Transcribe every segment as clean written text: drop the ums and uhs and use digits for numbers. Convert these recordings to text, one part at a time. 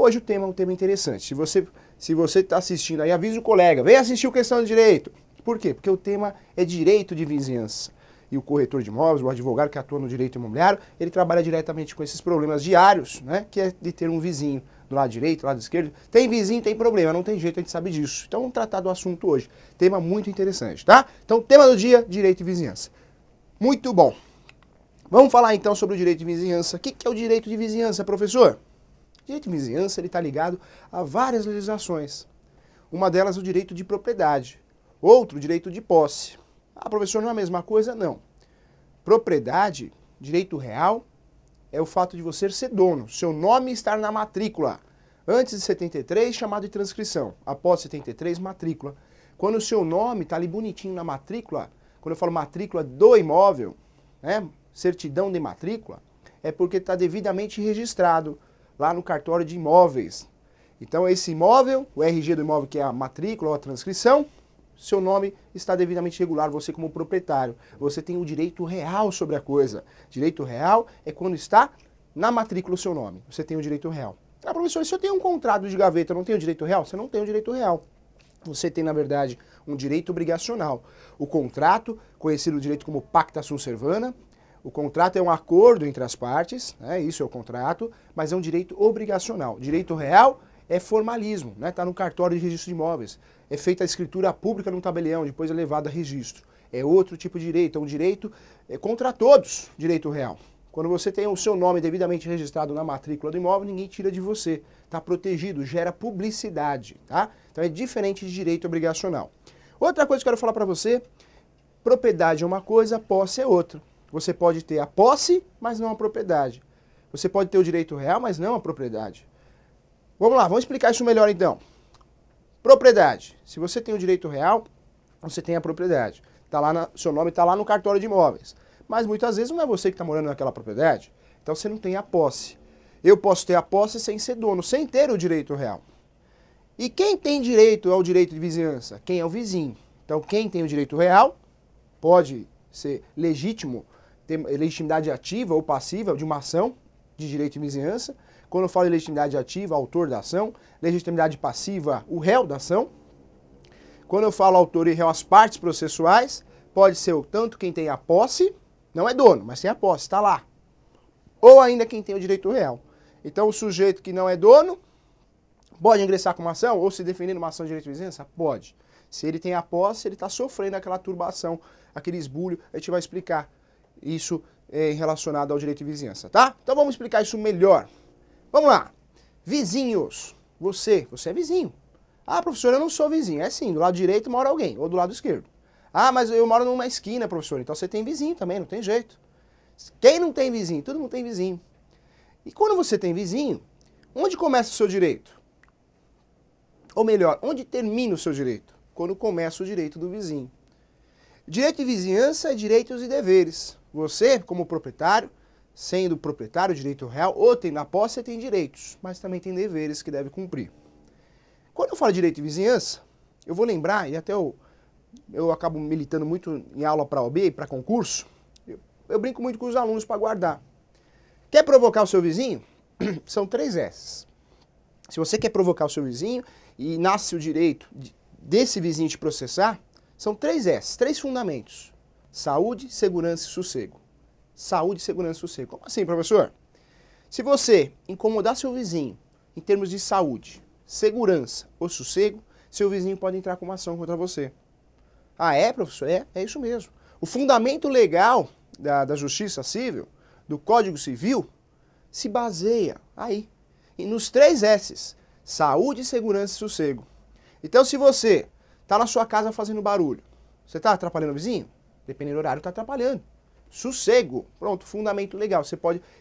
Hoje o tema é um tema interessante. Se você está assistindo aí, avisa o colega, vem assistir o Questão de Direito. Por quê? Porque o tema é direito de vizinhança. E o corretor de imóveis, o advogado que atua no direito imobiliário, ele trabalha diretamente com esses problemas diários, né? Que é de ter um vizinho do lado direito, do lado esquerdo. Tem vizinho, tem problema, não tem jeito, a gente sabe disso. Então vamos tratar do assunto hoje. Tema muito interessante, tá? Então, tema do dia, direito de vizinhança. Muito bom. Vamos falar então sobre o direito de vizinhança. O que é o direito de vizinhança, professor? O direito de vizinhança está ligado a várias legislações. Uma delas é o direito de propriedade. Outro, o direito de posse. Ah, professor, não é a mesma coisa? Não. Propriedade, direito real, é o fato de você ser dono, seu nome estar na matrícula. Antes de 73, chamado de transcrição. Após 73, matrícula. Quando o seu nome está ali bonitinho na matrícula, quando eu falo matrícula do imóvel, né, certidão de matrícula, é porque está devidamente registrado lá no cartório de imóveis. Então esse imóvel, o RG do imóvel, que é a matrícula ou a transcrição, seu nome está devidamente regular, você como proprietário. Você tem o direito real sobre a coisa. Direito real é quando está na matrícula o seu nome. Você tem o direito real. Ah, professor, se eu tenho um contrato de gaveta, eu não tenho o direito real? Você não tem o direito real. Você tem, na verdade, um direito obrigacional. O contrato, conhecido no direito como pacta sunt servanda, o contrato é um acordo entre as partes, né? Isso é o contrato, mas é um direito obrigacional. Direito real é formalismo, né? Está no cartório de registro de imóveis. É feita a escritura pública no tabelião, depois é levado a registro. É outro tipo de direito, é um direito contra todos, direito real. Quando você tem o seu nome devidamente registrado na matrícula do imóvel, ninguém tira de você. Está protegido, gera publicidade, tá? Então é diferente de direito obrigacional. Outra coisa que eu quero falar para você, propriedade é uma coisa, posse é outra. Você pode ter a posse, mas não a propriedade. Você pode ter o direito real, mas não a propriedade. Vamos lá, vamos explicar isso melhor então. Propriedade. Se você tem o direito real, você tem a propriedade. Seu nome está lá no cartório de imóveis. Mas muitas vezes não é você que está morando naquela propriedade. Então você não tem a posse. Eu posso ter a posse sem ser dono, sem ter o direito real. E quem tem direito ao direito de vizinhança? Quem é o vizinho. Então quem tem o direito real pode ser legítimo, ter legitimidade ativa ou passiva de uma ação de direito de vizinhança. Quando eu falo de legitimidade ativa, autor da ação, legitimidade passiva, o réu da ação. Quando eu falo autor e réu, as partes processuais, pode ser tanto quem tem a posse, não é dono, mas tem a posse, está lá. Ou ainda quem tem o direito real. Então o sujeito que não é dono pode ingressar com uma ação ou se definir numa ação de direito de vizinhança? Pode. Se ele tem a posse, ele está sofrendo aquela turbação, aquele esbulho, a gente vai explicar isso relacionado ao direito de vizinhança, tá? Então vamos explicar isso melhor. Vamos lá. Vizinhos. Você é vizinho. Ah, professor, eu não sou vizinho. É sim, do lado direito mora alguém, ou do lado esquerdo. Ah, mas eu moro numa esquina, professor. Então você tem vizinho também, não tem jeito. Quem não tem vizinho? Todo mundo tem vizinho. E quando você tem vizinho, onde começa o seu direito? Ou melhor, onde termina o seu direito? Quando começa o direito do vizinho. Direito de vizinhança é direitos e deveres. Você, como proprietário, sendo proprietário, direito real, ou tem na posse, você tem direitos, mas também tem deveres que deve cumprir. Quando eu falo de direito de vizinhança, eu vou lembrar, e até eu acabo militando muito em aula para OAB e para concurso, eu brinco muito com os alunos para guardar. Quer provocar o seu vizinho? São 3 S's. Se você quer provocar o seu vizinho e nasce o direito desse vizinho te processar, são 3 S's, 3 fundamentos. Saúde, segurança e sossego. Saúde, segurança e sossego. Como assim, professor? Se você incomodar seu vizinho em termos de saúde, segurança ou sossego, seu vizinho pode entrar com uma ação contra você. Ah, é, professor? É isso mesmo. O fundamento legal da Justiça Civil, do Código Civil, se baseia aí, e nos 3 S's. Saúde, segurança e sossego. Então, se você está na sua casa fazendo barulho, você está atrapalhando o vizinho? Dependendo do horário, está atrapalhando. Sossego, pronto, fundamento legal.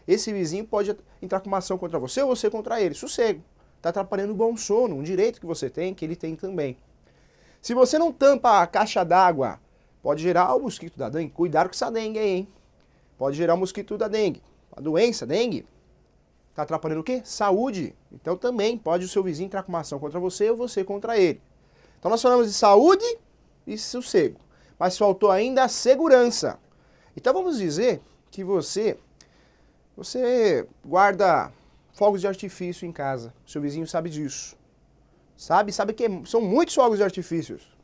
Esse vizinho pode entrar com uma ação contra você ou você contra ele. Sossego, está atrapalhando o bom sono, um direito que você tem, que ele tem também. Se você não tampa a caixa d'água, pode gerar o mosquito da dengue. Cuidado com essa dengue aí, hein? Pode gerar o mosquito da dengue. A doença, dengue, está atrapalhando o quê? Saúde. Então também pode o seu vizinho entrar com uma ação contra você ou você contra ele. Então nós falamos de saúde e sossego. Mas faltou ainda a segurança. Então vamos dizer que você fogos de artifício em casa. O seu vizinho sabe disso. Sabe que são muitos fogos de artifícios.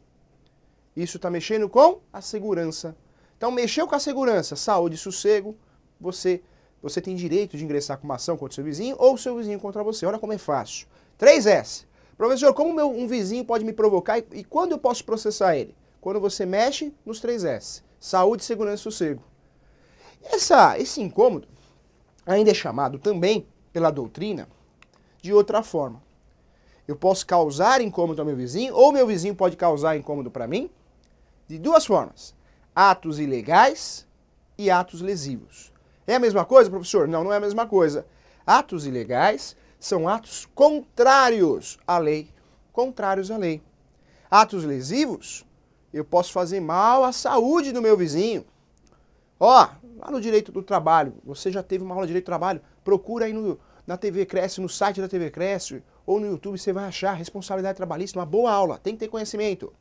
Isso está mexendo com a segurança. Então, mexeu com a segurança, saúde e sossego, você tem direito de ingressar com uma ação contra o seu vizinho ou o seu vizinho contra você. Olha como é fácil. 3S. Professor, como um vizinho pode me provocar e quando eu posso processar ele? Quando você mexe nos 3S. Saúde, segurança e sossego. Esse incômodo ainda é chamado também pela doutrina de outra forma. Eu posso causar incômodo ao meu vizinho ou meu vizinho pode causar incômodo para mim de duas formas. Atos ilegais e atos lesivos. É a mesma coisa, professor? Não, não é a mesma coisa. Atos ilegais são atos contrários à lei. Contrários à lei. Atos lesivos, eu posso fazer mal à saúde do meu vizinho. Ó, lá no direito do trabalho, você já teve uma aula de direito do trabalho, procura aí na TV Cresce, no site da TV Cresce, ou no YouTube, você vai achar responsabilidade trabalhista, uma boa aula, tem que ter conhecimento.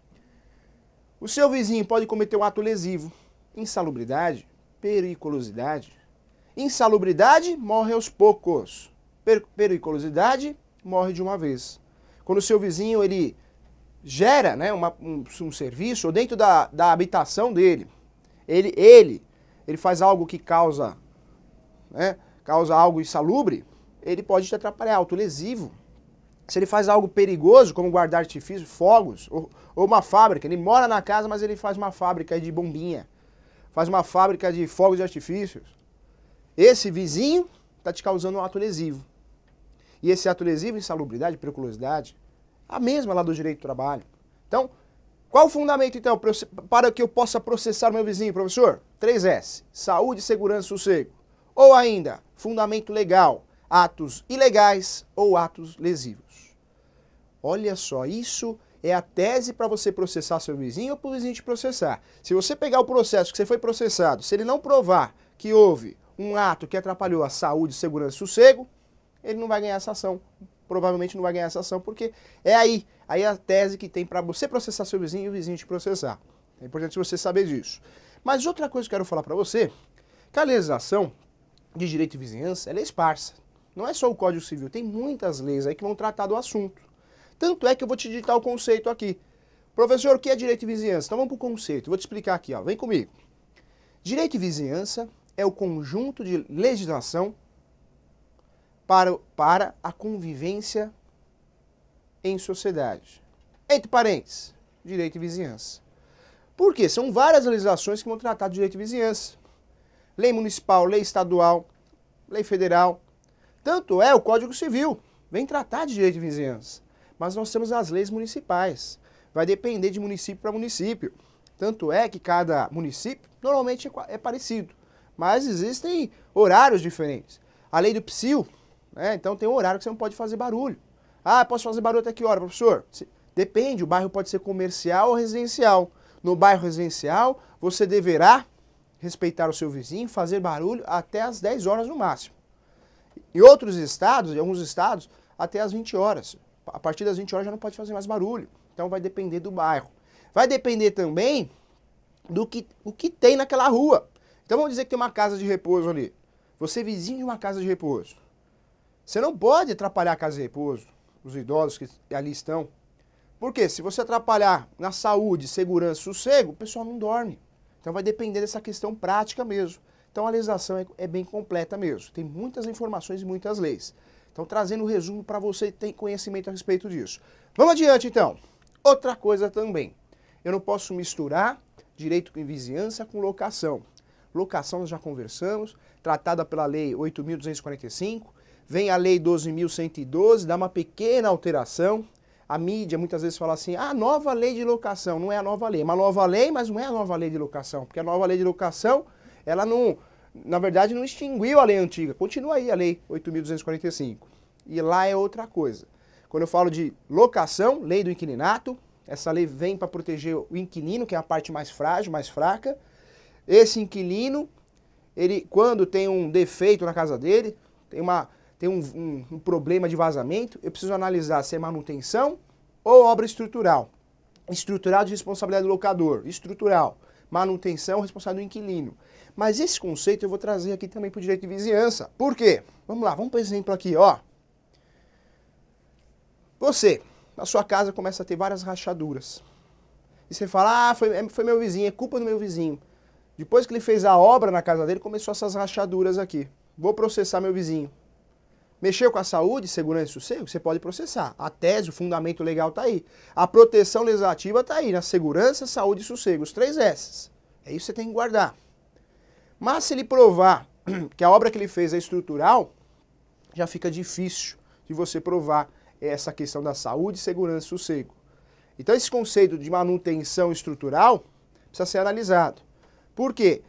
O seu vizinho pode cometer um ato lesivo, insalubridade, periculosidade. Insalubridade, morre aos poucos. Periculosidade, morre de uma vez. Quando o seu vizinho, ele gera, né, um serviço, ou dentro da habitação dele, ele faz algo que causa algo insalubre, ele pode te atrapalhar, autolesivo. Se ele faz algo perigoso, como guardar artifícios, fogos, ou uma fábrica, ele mora na casa, mas ele faz uma fábrica de bombinha, faz uma fábrica de fogos de artifícios. Esse vizinho está te causando um ato lesivo. E esse ato lesivo, insalubridade, periculosidade, a mesma lá do direito do trabalho. Então, qual o fundamento, então, para que eu possa processar meu vizinho, professor? 3S, saúde, segurança e sossego. Ou ainda, fundamento legal, atos ilegais ou atos lesivos. Olha só, isso é a tese para você processar seu vizinho ou para o vizinho te processar. Se você pegar o processo que você foi processado, se ele não provar que houve um ato que atrapalhou a saúde, segurança e sossego, ele não vai ganhar essa ação. Provavelmente não vai ganhar essa ação, porque é aí a tese que tem para você processar seu vizinho e o vizinho te processar. É importante você saber disso. Mas outra coisa que eu quero falar para você, que a legislação de direito de vizinhança, ela é esparsa. Não é só o Código Civil, tem muitas leis aí que vão tratar do assunto. Tanto é que eu vou te digitar o conceito aqui. Professor, o que é direito de vizinhança? Então vamos para o conceito, vou te explicar aqui, ó. Vem comigo. Direito de vizinhança é o conjunto de legislação para a convivência em sociedade. Entre parênteses, direito de vizinhança. Por quê? São várias legislações que vão tratar de direito de vizinhança. Lei municipal, lei estadual, lei federal. Tanto é o Código Civil, vem tratar de direito de vizinhança. Mas nós temos as leis municipais. Vai depender de município para município. Tanto é que cada município normalmente é parecido. Mas existem horários diferentes. A lei do PSIL, né? Então tem um horário que você não pode fazer barulho. Ah, posso fazer barulho até que hora, professor? Depende, o bairro pode ser comercial ou residencial. No bairro residencial, você deverá respeitar o seu vizinho, fazer barulho até as 10 horas no máximo. Em outros estados, em alguns estados, até as 20 horas. A partir das 20 horas já não pode fazer mais barulho. Então vai depender do bairro. Vai depender também do que tem naquela rua. Então vamos dizer que tem uma casa de repouso ali. Você é vizinho de uma casa de repouso. Você não pode atrapalhar a casa de repouso, os idosos que ali estão. Por quê? Se você atrapalhar na saúde, segurança, sossego, o pessoal não dorme. Então vai depender dessa questão prática mesmo. Então a legislação é bem completa mesmo. Tem muitas informações e muitas leis. Então trazendo um resumo para você ter conhecimento a respeito disso. Vamos adiante então. Outra coisa também. Eu não posso misturar direito em vizinhança com locação. Locação nós já conversamos, tratada pela lei 8.245. Vem a lei 12.112, dá uma pequena alteração. A mídia muitas vezes fala assim, ah, nova lei de locação. Não é a nova lei, é uma nova lei, mas não é a nova lei de locação. Porque a nova lei de locação, ela não, na verdade, não extinguiu a lei antiga. Continua aí a lei 8.245. E lá é outra coisa. Quando eu falo de locação, lei do inquilinato, essa lei vem para proteger o inquilino, que é a parte mais frágil, mais fraca. Esse inquilino, ele, quando tem um defeito na casa dele, tem um problema de vazamento, eu preciso analisar se é manutenção ou obra estrutural. Estrutural de responsabilidade do locador, estrutural. manutenção, responsabilidade do inquilino. Mas esse conceito eu vou trazer aqui também para o direito de vizinhança. Por quê? Vamos lá, vamos para o exemplo aqui, ó. Você, na sua casa, começa a ter várias rachaduras. E você fala, ah, foi meu vizinho, é culpa do meu vizinho. Depois que ele fez a obra na casa dele, começou essas rachaduras aqui. Vou processar meu vizinho. Mexeu com a saúde, segurança e sossego? Você pode processar. A tese, o fundamento legal está aí. A proteção legislativa está aí, na segurança, saúde e sossego. Os 3 S's. É isso que você tem que guardar. Mas se ele provar que a obra que ele fez é estrutural, já fica difícil de você provar essa questão da saúde, segurança e sossego. Então esse conceito de manutenção estrutural precisa ser analisado. Por quê?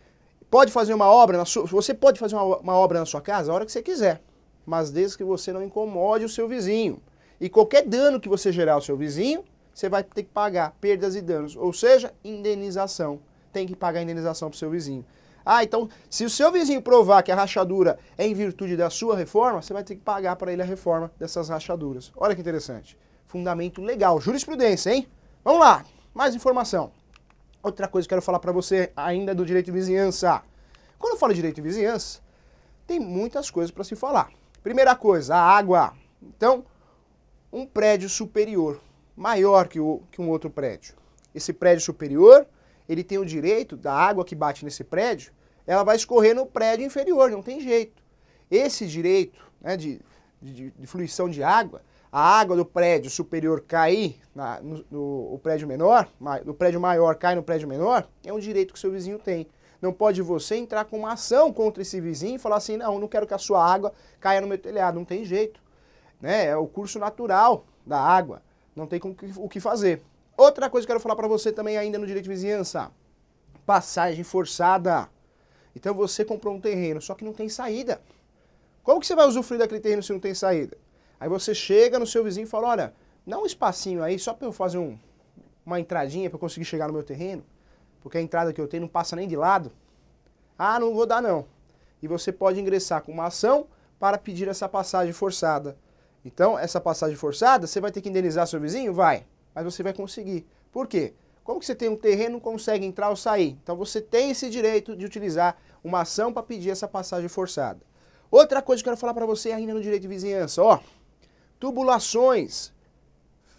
Pode fazer uma obra, você pode fazer uma obra na sua casa a hora que você quiser, mas desde que você não incomode o seu vizinho. E qualquer dano que você gerar ao seu vizinho, você vai ter que pagar perdas e danos, ou seja, indenização. Tem que pagar indenização para o seu vizinho. Ah, então, se o seu vizinho provar que a rachadura é em virtude da sua reforma, você vai ter que pagar para ele a reforma dessas rachaduras. Olha que interessante. Fundamento legal. Jurisprudência, hein? Vamos lá. Mais informação. Outra coisa que eu quero falar para você ainda do direito de vizinhança. Quando eu falo de direito de vizinhança, tem muitas coisas para se falar. Primeira coisa, a água. Então, um prédio superior, maior que um outro prédio. Esse prédio superior, ele tem o direito da água que bate nesse prédio, ela vai escorrer no prédio inferior, não tem jeito. Esse direito, né, de fluição de água, a água do prédio superior cair no prédio menor, no prédio maior cai no prédio menor, é um direito que o seu vizinho tem. Não pode você entrar com uma ação contra esse vizinho e falar assim, não quero que a sua água caia no meu telhado, não tem jeito. Né? É o curso natural da água, não tem o que fazer. Outra coisa que eu quero falar para você também ainda no direito de vizinhança, passagem forçada. Então você comprou um terreno, só que não tem saída. Como que você vai usufruir daquele terreno se não tem saída? Aí você chega no seu vizinho e fala, olha, dá um espacinho aí só para eu fazer uma entradinha para eu conseguir chegar no meu terreno, porque a entrada que eu tenho não passa nem de lado. Ah, não vou dar não. E você pode ingressar com uma ação para pedir essa passagem forçada. Então, essa passagem forçada, você vai ter que indenizar seu vizinho? Vai. Mas você vai conseguir. Por quê? Como que você tem um terreno e não consegue entrar ou sair? Então você tem esse direito de utilizar uma ação para pedir essa passagem forçada. Outra coisa que eu quero falar para você ainda no direito de vizinhança, ó. Tubulações,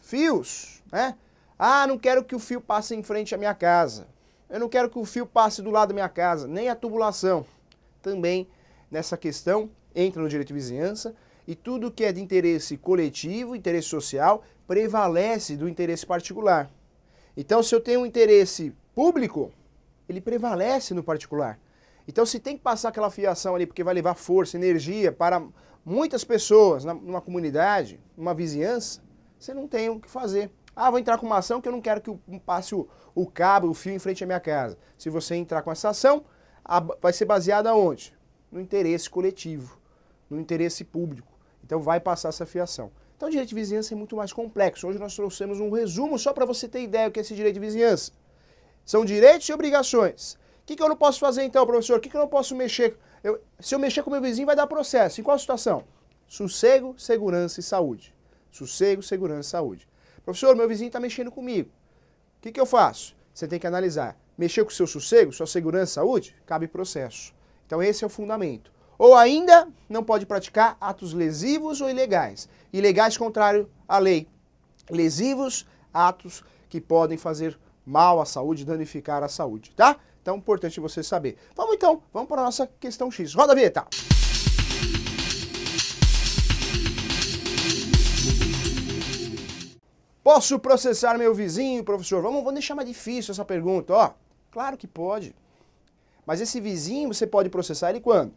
fios, né? Ah, não quero que o fio passe em frente à minha casa. Eu não quero que o fio passe do lado da minha casa, nem a tubulação. Também nessa questão entra no direito de vizinhança e tudo que é de interesse coletivo, interesse social, prevalece do interesse particular. Então, se eu tenho um interesse público, ele prevalece no particular. Então, se tem que passar aquela fiação ali, porque vai levar força, energia para muitas pessoas numa comunidade, numa vizinhança, você não tem o que fazer. Ah, vou entrar com uma ação que eu não quero que passe o cabo, o fio em frente à minha casa. Se você entrar com essa ação, vai ser baseada onde? No interesse coletivo, no interesse público. Então, vai passar essa fiação. Então, o direito de vizinhança é muito mais complexo. Hoje nós trouxemos um resumo só para você ter ideia do que é esse direito de vizinhança. São direitos e obrigações. O que eu não posso fazer então, professor? O que eu não posso mexer? Se eu mexer com meu vizinho, vai dar processo. Em qual situação? Sossego, segurança e saúde. Sossego, segurança e saúde. Professor, meu vizinho está mexendo comigo. O que eu faço? Você tem que analisar. Mexer com o seu sossego, sua segurança e saúde? Cabe processo. Então, esse é o fundamento. Ou ainda, não pode praticar atos lesivos ou ilegais. Ilegais contrário à lei. Lesivos, atos que podem fazer mal à saúde, danificar a saúde, tá? Então, é importante você saber. Vamos para a nossa questão X. Roda a vinheta. Posso processar meu vizinho, professor? Vamos deixar mais difícil essa pergunta, ó. Claro que pode. Mas esse vizinho, você pode processar ele quando?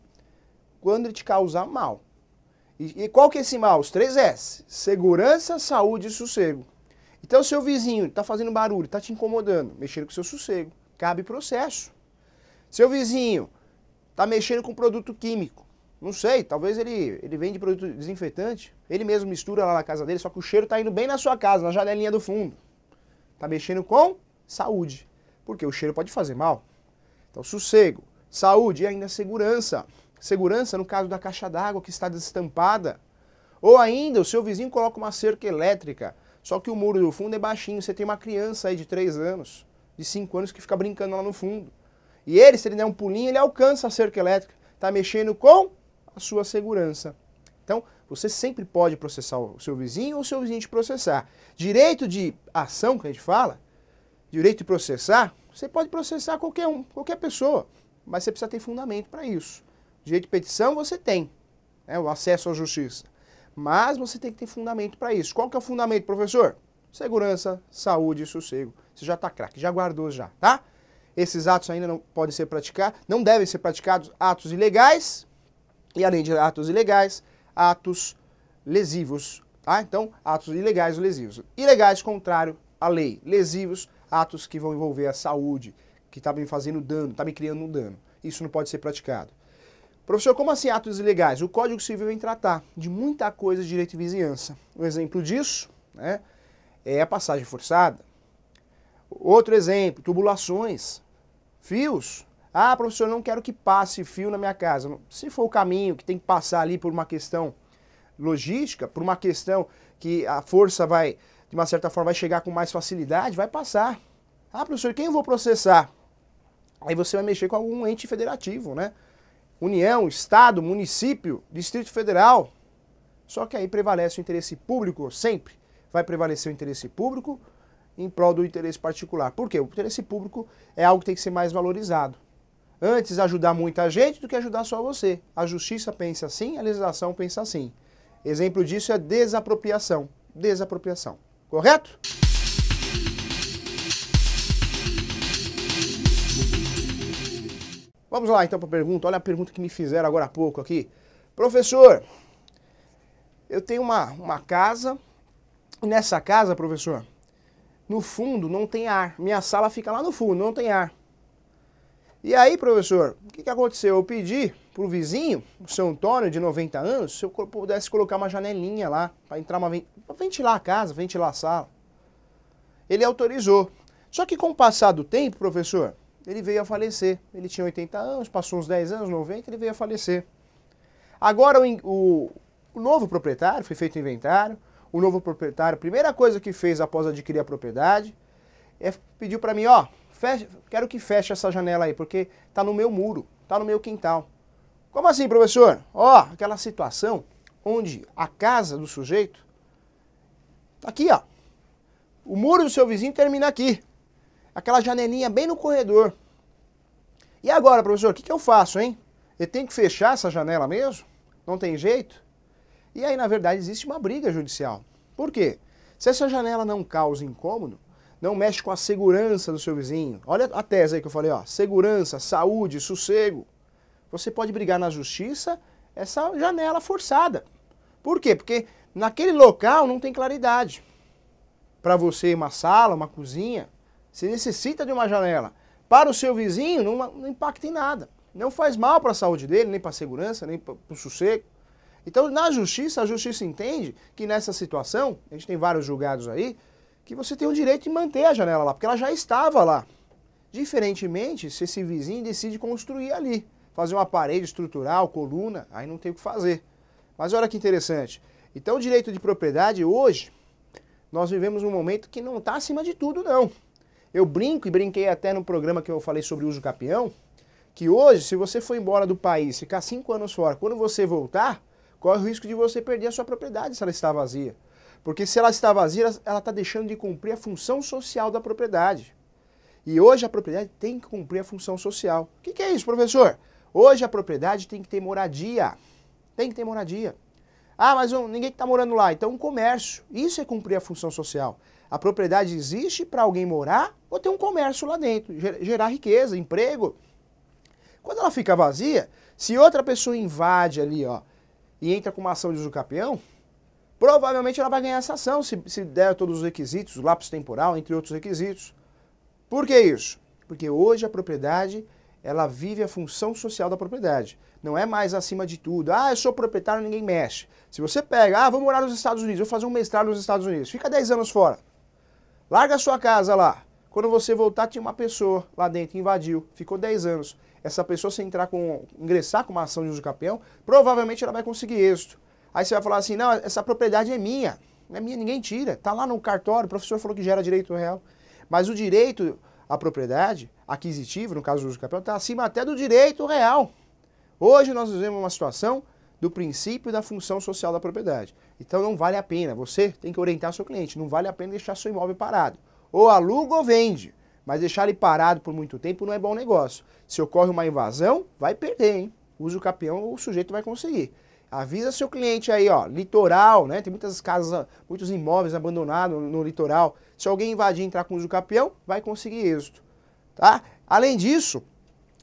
Quando ele te causar mal. E qual que é esse mal? Os 3 S. Segurança, saúde e sossego. Então, seu vizinho está fazendo barulho, está te incomodando, mexendo com o seu sossego. Cabe processo. Seu vizinho está mexendo com produto químico. Não sei, talvez ele vende produto desinfetante. Ele mesmo mistura lá na casa dele, só que o cheiro está indo bem na sua casa, na janelinha do fundo. Está mexendo com saúde. Porque o cheiro pode fazer mal. Então, sossego, saúde e ainda segurança. Segurança no caso da caixa d'água que está destampada. Ou ainda o seu vizinho coloca uma cerca elétrica, só que o muro do fundo é baixinho, você tem uma criança aí de 3 anos. de 5 anos que fica brincando lá no fundo. E ele, se ele der um pulinho, ele alcança a cerca elétrica. Está mexendo com a sua segurança. Então, você sempre pode processar o seu vizinho ou o seu vizinho te processar. Direito de ação, que a gente fala, direito de processar, você pode processar qualquer um, qualquer pessoa, mas você precisa ter fundamento para isso. Direito de petição você tem, né, o acesso à justiça, mas você tem que ter fundamento para isso. Qual que é o fundamento, professor? Segurança, saúde e sossego. Você já está craque, já guardou já, tá? Esses atos ainda não podem ser praticados, não devem ser praticados atos ilegais e, além de atos ilegais, atos lesivos, tá? Então, atos ilegais ou lesivos. Ilegais, contrário à lei. Lesivos, atos que vão envolver a saúde, que está me fazendo dano, está me criando um dano. Isso não pode ser praticado. Professor, como assim atos ilegais? O Código Civil vem tratar de muita coisa de direito de vizinhança. Um exemplo disso, né, é a passagem forçada. Outro exemplo, tubulações, fios. Ah, professor, não quero que passe fio na minha casa. Se for o caminho que tem que passar ali por uma questão logística, por uma questão que a força vai, de uma certa forma, vai chegar com mais facilidade, vai passar. Ah, professor, quem eu vou processar? Aí você vai mexer com algum ente federativo, né? União, Estado, município, Distrito Federal. Só que aí prevalece o interesse público, sempre vai prevalecer o interesse público em prol do interesse particular. Por quê? O interesse público é algo que tem que ser mais valorizado. Antes ajudar muita gente do que ajudar só você. A justiça pensa assim, a legislação pensa assim. Exemplo disso é desapropriação. Desapropriação. Correto? Vamos lá então para a pergunta. Olha a pergunta que me fizeram agora há pouco aqui. Professor, eu tenho uma casa, e nessa casa, professor, no fundo não tem ar. Minha sala fica lá no fundo, não tem ar. E aí, professor, o que aconteceu? Eu pedi pro vizinho, o seu Antônio, de 90 anos, se eu pudesse colocar uma janelinha lá, para entrar pra ventilar a casa, ventilar a sala. Ele autorizou. Só que com o passar do tempo, professor, ele veio a falecer. Ele tinha 80 anos, passou uns 10 anos, 90, ele veio a falecer. Agora o novo proprietário, foi feito o inventário, o novo proprietário, a primeira coisa que fez após adquirir a propriedade, pediu para mim, ó, quero que feche essa janela aí, porque tá no meu muro, tá no meu quintal. Como assim, professor? Ó, aquela situação onde a casa do sujeito tá aqui, ó. O muro do seu vizinho termina aqui. Aquela janelinha bem no corredor. E agora, professor, o que eu faço, hein? Eu tenho que fechar essa janela mesmo? Não tem jeito? E aí, na verdade, existe uma briga judicial. Por quê? Se essa janela não causa incômodo, não mexe com a segurança do seu vizinho. Olha a tese aí que eu falei, ó. Segurança, saúde, sossego. Você pode brigar na justiça essa janela forçada. Por quê? Porque naquele local não tem claridade. Para você, uma sala, uma cozinha, você necessita de uma janela. Para o seu vizinho, não impacta em nada. Não faz mal para a saúde dele, nem para a segurança, nem para o sossego. Então, na justiça, a justiça entende que nessa situação, a gente tem vários julgados aí, que você tem o direito de manter a janela lá, porque ela já estava lá. Diferentemente, se esse vizinho decide construir ali, fazer uma parede estrutural, coluna, aí não tem o que fazer. Mas olha que interessante. Então, o direito de propriedade, hoje, nós vivemos um momento que não está acima de tudo, não. Eu brinco e brinquei até no programa que eu falei sobre o uso capião, que hoje, se você for embora do país, ficar 5 anos fora, quando você voltar, corre o risco de você perder a sua propriedade se ela está vazia. Porque se ela está vazia, ela está deixando de cumprir a função social da propriedade. E hoje a propriedade tem que cumprir a função social. O que é isso, professor? Hoje a propriedade tem que ter moradia. Tem que ter moradia. Ah, mas ninguém está morando lá. Então um comércio. Isso é cumprir a função social. A propriedade existe para alguém morar ou ter um comércio lá dentro. Gerar riqueza, emprego. Quando ela fica vazia, se outra pessoa invade ali, ó, e entra com uma ação de uso capião, provavelmente ela vai ganhar essa ação, se der todos os requisitos, o lapso temporal, entre outros requisitos. Por que isso? Porque hoje a propriedade, ela vive a função social da propriedade. Não é mais acima de tudo. Ah, eu sou proprietário, ninguém mexe. Se você pega, vou morar nos Estados Unidos, vou fazer um mestrado nos Estados Unidos, fica 10 anos fora. Larga a sua casa lá. Quando você voltar, tinha uma pessoa lá dentro, invadiu, ficou 10 anos. Essa pessoa, se ingressar com uma ação de uso capião, provavelmente ela vai conseguir êxito. Aí você vai falar assim, não, essa propriedade é minha. Não é minha, ninguém tira. Está lá no cartório, o professor falou que gera direito real. Mas o direito a propriedade aquisitiva, no caso do uso capião, está acima até do direito real. Hoje nós vivemos uma situação do princípio da função social da propriedade. Então não vale a pena, você tem que orientar seu cliente, não vale a pena deixar seu imóvel parado. Ou aluga ou vende, mas deixar ele parado por muito tempo não é bom negócio. Se ocorre uma invasão, vai perder, hein? Uso capião, o sujeito vai conseguir. Avisa seu cliente aí, ó, litoral, né? Tem muitas casas, muitos imóveis abandonados no litoral. Se alguém invadir e entrar com uso capião, vai conseguir êxito, tá? Além disso,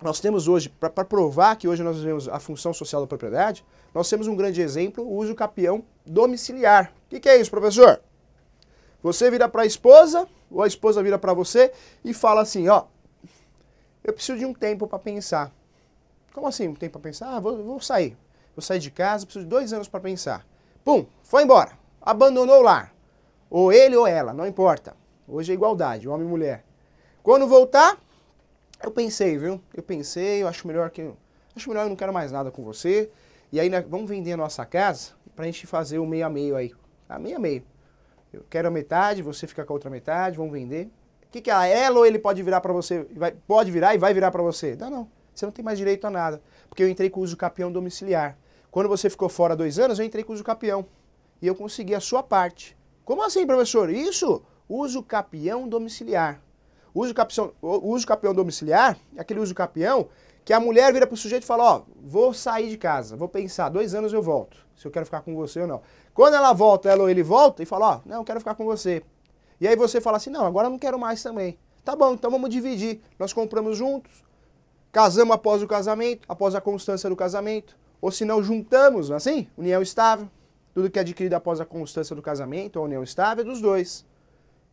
nós temos hoje, para provar que hoje nós vivemos a função social da propriedade, nós temos um grande exemplo, o uso capião domiciliar. O que é isso, professor? Você vira para a esposa, ou a esposa vira para você e fala assim, ó, eu preciso de um tempo para pensar. Como assim um tempo para pensar? Ah, vou sair. Vou sair de casa, preciso de 2 anos para pensar. Pum, foi embora. Abandonou o lar. Ou ele ou ela, não importa. Hoje é igualdade, homem e mulher. Quando voltar, eu pensei, viu? Eu acho melhor eu não quero mais nada com você. E aí vamos vender a nossa casa pra gente fazer o meio a meio aí. Tá? Meio a meio. Eu quero a metade, você fica com a outra metade, vamos vender. O que é ela ou ele pode virar pra você? Pode virar e vai virar pra você? Não. Você não tem mais direito a nada. Porque eu entrei com o uso capião domiciliar. Quando você ficou fora 2 anos, eu entrei com o uso capião. E eu consegui a sua parte. Como assim, professor? Isso, uso capião domiciliar. O uso capião domiciliar é aquele uso capião que a mulher vira para o sujeito e fala, ó, vou sair de casa, vou pensar, 2 anos eu volto, se eu quero ficar com você ou não. Quando ela volta, ela ou ele volta e fala, ó, não, eu quero ficar com você. E aí você fala assim, não, agora eu não quero mais também. Tá bom, então vamos dividir. Nós compramos juntos, casamos após o casamento, após a constância do casamento, ou se não juntamos, assim, união estável. Tudo que é adquirido após a constância do casamento, a união estável, é dos dois.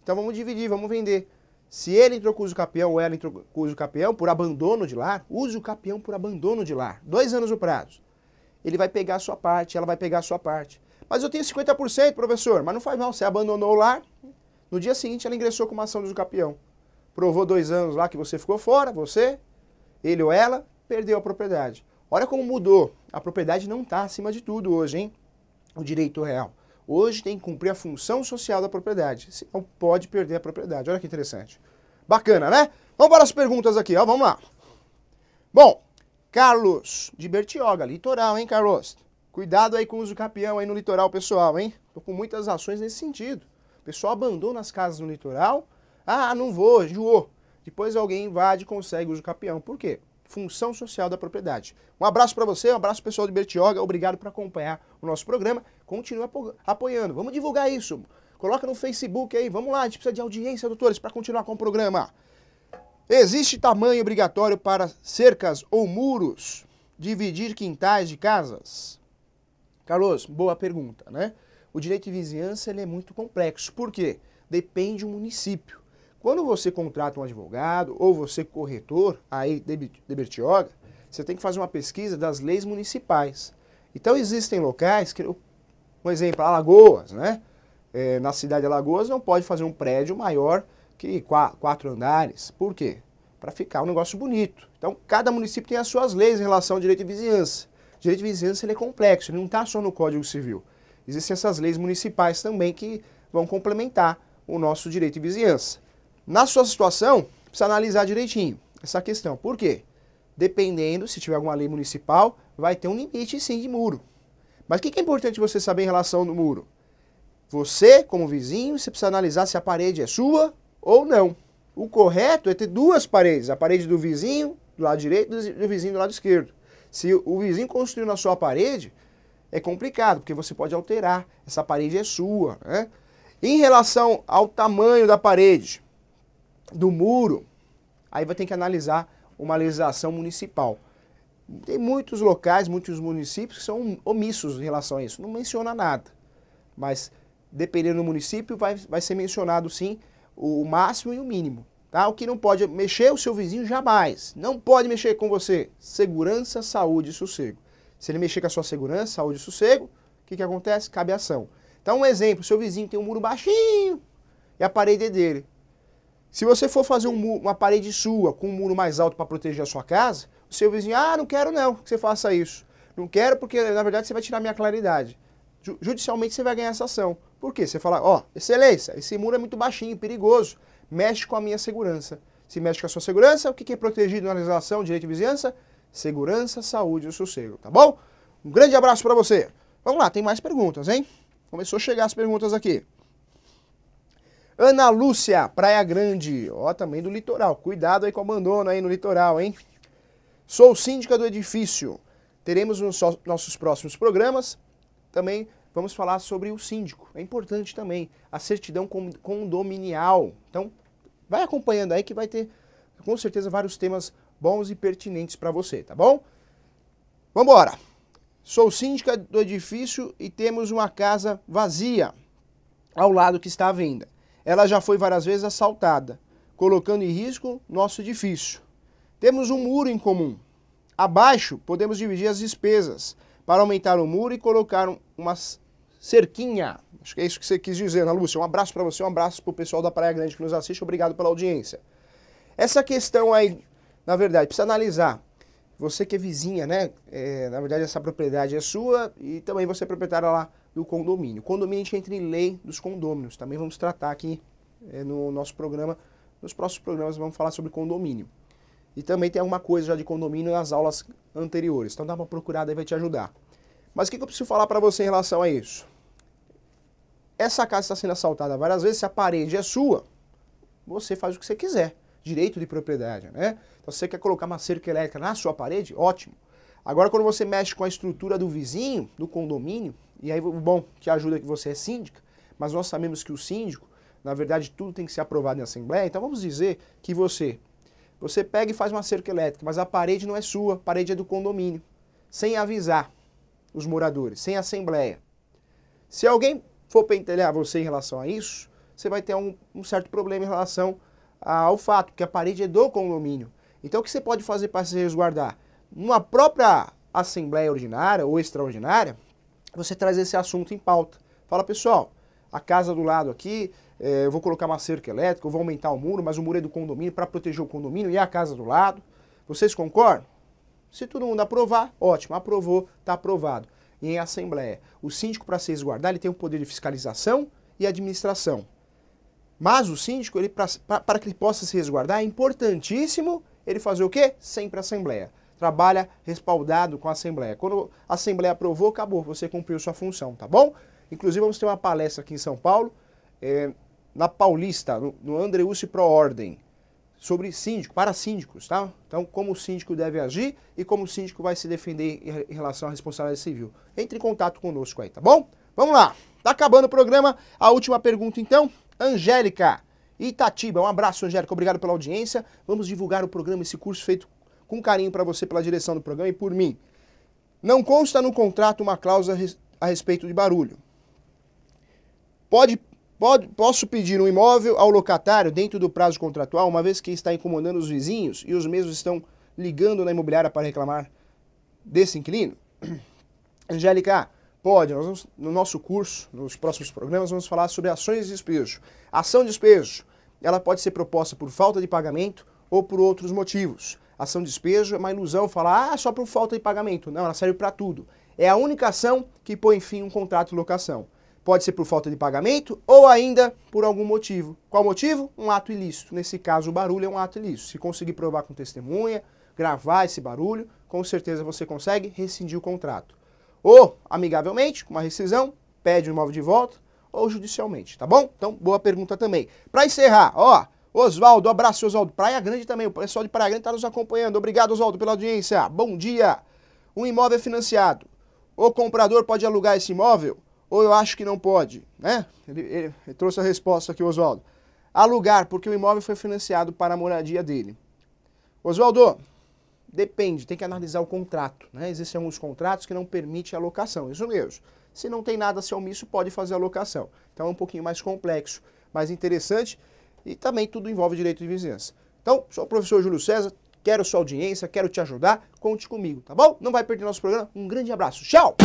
Então vamos dividir, vamos vender. Se ele entrou com o uso capião ou ela entrou com o uso capião por abandono de lar, uso capião por abandono de lar, 2 anos o prazo. Ele vai pegar a sua parte, ela vai pegar a sua parte. Mas eu tenho 50%, professor, mas não faz mal, você abandonou o lar, no dia seguinte ela ingressou com uma ação de uso capião. Provou 2 anos lá que você ficou fora, você, ele ou ela, perdeu a propriedade. Olha como mudou, a propriedade não está acima de tudo hoje, hein? O direito real. Hoje tem que cumprir a função social da propriedade, senão pode perder a propriedade. Olha que interessante. Bacana, né? Vamos para as perguntas aqui, ó. Vamos lá. Bom, Carlos de Bertioga, litoral, hein, Carlos? Cuidado aí com o uso capião aí no litoral, pessoal, hein? Tô com muitas ações nesse sentido. O pessoal abandona as casas no litoral. Ah, não vou, enjoou. Depois alguém invade e consegue o uso capião. Por quê? Função social da propriedade. Um abraço para você, um abraço pessoal de Bertioga, obrigado por acompanhar o nosso programa, continue apoiando, vamos divulgar isso, coloca no Facebook aí, vamos lá, a gente precisa de audiência, doutores, para continuar com o programa. Existe tamanho obrigatório para cercas ou muros dividir quintais de casas? Carlos, boa pergunta, né? O direito de vizinhança ele é muito complexo, por quê? Depende do município. Quando você contrata um advogado ou você corretor aí de Bertioga, você tem que fazer uma pesquisa das leis municipais. Então existem locais, que, um exemplo, Alagoas, né? Na cidade de Alagoas não pode fazer um prédio maior que 4 andares. Por quê? Para ficar um negócio bonito. Então cada município tem as suas leis em relação ao direito de vizinhança. O direito de vizinhança ele é complexo, ele não está só no Código Civil. Existem essas leis municipais também que vão complementar o nosso direito de vizinhança. Na sua situação, precisa analisar direitinho essa questão. Por quê? Dependendo, se tiver alguma lei municipal, vai ter um limite sim de muro. Mas o que é importante você saber em relação ao muro? Você, como vizinho, você precisa analisar se a parede é sua ou não. O correto é ter 2 paredes, a parede do vizinho do lado direito e do vizinho do lado esquerdo. Se o vizinho construiu na sua parede, é complicado, porque você pode alterar, essa parede é sua, né? Em relação ao tamanho da parede, do muro, aí vai ter que analisar uma legislação municipal. Tem muitos locais, muitos municípios que são omissos em relação a isso, não menciona nada. Mas, dependendo do município, vai ser mencionado sim o máximo e o mínimo. Tá? O que não pode mexer o seu vizinho jamais. Não pode mexer com você. Segurança, saúde e sossego. Se ele mexer com a sua segurança, saúde e sossego, o que acontece? Cabe ação. Então, um exemplo, seu vizinho tem um muro baixinho e a parede é dele. Se você for fazer uma parede sua com um muro mais alto para proteger a sua casa, o seu vizinho, não quero não que você faça isso. Não quero porque, na verdade, você vai tirar minha claridade. Judicialmente você vai ganhar essa ação. Por quê? Você fala, excelência, esse muro é muito baixinho, perigoso, mexe com a minha segurança. se mexe com a sua segurança. O que é protegido na legislação, direito de vizinhança? Segurança, saúde e sossego, tá bom? Um grande abraço para você. Vamos lá, tem mais perguntas, hein? Começou a chegar as perguntas aqui. Ana Lúcia, Praia Grande, ó, também do litoral. Cuidado aí com o abandono aí no litoral, hein? Sou síndica do edifício. Teremos nos nossos próximos programas, também vamos falar sobre o síndico. É importante também a certidão condominial. Então, vai acompanhando aí que vai ter, com certeza, vários temas bons e pertinentes para você, tá bom? Vambora! Sou síndica do edifício e temos uma casa vazia ao lado que está à venda. Ela já foi várias vezes assaltada, colocando em risco nosso edifício. Temos um muro em comum. Abaixo, podemos dividir as despesas para aumentar o muro e colocar uma cerquinha. Acho que é isso que você quis dizer, Ana Lúcia. Um abraço para você, um abraço para o pessoal da Praia Grande que nos assiste. Obrigado pela audiência. Essa questão aí, na verdade, precisa analisar. Você que é vizinha, né? Na verdade, essa propriedade é sua e também você é proprietária lá do condomínio. Condomínio a gente entra em lei dos condôminos. Também vamos tratar aqui no nosso programa. Nos próximos programas vamos falar sobre condomínio. E também tem alguma coisa já de condomínio nas aulas anteriores. Então dá uma procurada aí, vai te ajudar. Mas o que eu preciso falar para você em relação a isso? Essa casa está sendo assaltada várias vezes. Se a parede é sua, você faz o que você quiser. Direito de propriedade, né? Então se você quer colocar uma cerca elétrica na sua parede, ótimo. Agora quando você mexe com a estrutura do vizinho, do condomínio, e aí, bom, te ajuda que você é síndica, mas nós sabemos que o síndico, na verdade, tudo tem que ser aprovado em assembleia. Então vamos dizer que você pega e faz uma cerca elétrica, mas a parede não é sua, a parede é do condomínio, sem avisar os moradores, sem assembleia. Se alguém for pentelhar você em relação a isso, você vai ter um certo problema em relação ao fato que a parede é do condomínio. Então o que você pode fazer para se resguardar? Numa própria assembleia ordinária ou extraordinária, você traz esse assunto em pauta. Fala, pessoal, a casa do lado aqui, eu vou colocar uma cerca elétrica, eu vou aumentar o muro, mas o muro é do condomínio para proteger o condomínio e a casa do lado. Vocês concordam? Se todo mundo aprovar, ótimo, aprovou, está aprovado. E em assembleia, o síndico, para se resguardar, ele tem o poder de fiscalização e administração. Mas o síndico, para que ele possa se resguardar, é importantíssimo ele fazer o quê? Sempre assembleia. Trabalha respaldado com a assembleia. Quando a assembleia aprovou, acabou, você cumpriu sua função, tá bom? Inclusive vamos ter uma palestra aqui em São Paulo, na Paulista, no Andreucci Pro Ordem, sobre síndico, para síndicos, tá? Então, como o síndico deve agir e como o síndico vai se defender em relação à responsabilidade civil. Entre em contato conosco aí, tá bom? Vamos lá, tá acabando o programa. A última pergunta então, Angélica Itatiba. Um abraço, Angélica, obrigado pela audiência. Vamos divulgar o programa, esse curso feito com carinho para você, pela direção do programa e por mim. Não consta no contrato uma cláusula a respeito de barulho. Posso pedir um imóvel ao locatário dentro do prazo contratual, uma vez que está incomodando os vizinhos e os mesmos estão ligando na imobiliária para reclamar desse inquilino? Angélica, pode. Nós vamos, no nosso curso, nos próximos programas, vamos falar sobre ações de despejo. Ação de despejo, ela pode ser proposta por falta de pagamento ou por outros motivos. Ação de despejo é uma ilusão falar, só por falta de pagamento. Não, ela serve para tudo. É a única ação que põe fim a um contrato de locação. Pode ser por falta de pagamento ou ainda por algum motivo. Qual motivo? Um ato ilícito. Nesse caso, o barulho é um ato ilícito. Se conseguir provar com testemunha, gravar esse barulho, com certeza você consegue rescindir o contrato. Ou, amigavelmente, com uma rescisão, pede o imóvel de volta, ou judicialmente, tá bom? Então, boa pergunta também. Para encerrar, ó, Oswaldo, abraço, Oswaldo. Praia Grande também, o pessoal de Praia Grande está nos acompanhando. Obrigado, Oswaldo, pela audiência. Bom dia. Um imóvel é financiado. O comprador pode alugar esse imóvel? Ou eu acho que não pode, né? Ele trouxe a resposta aqui, Oswaldo. Alugar, porque o imóvel foi financiado para a moradia dele. Oswaldo, depende, tem que analisar o contrato, né? Existem alguns contratos que não permitem a locação, isso mesmo. Se não tem nada a ser omisso, pode fazer a locação. Então é um pouquinho mais complexo, mais interessante e também tudo envolve direito de vizinhança. Então, sou o professor Júlio César, quero sua audiência, quero te ajudar, conte comigo, tá bom? Não vai perder nosso programa, um grande abraço, tchau!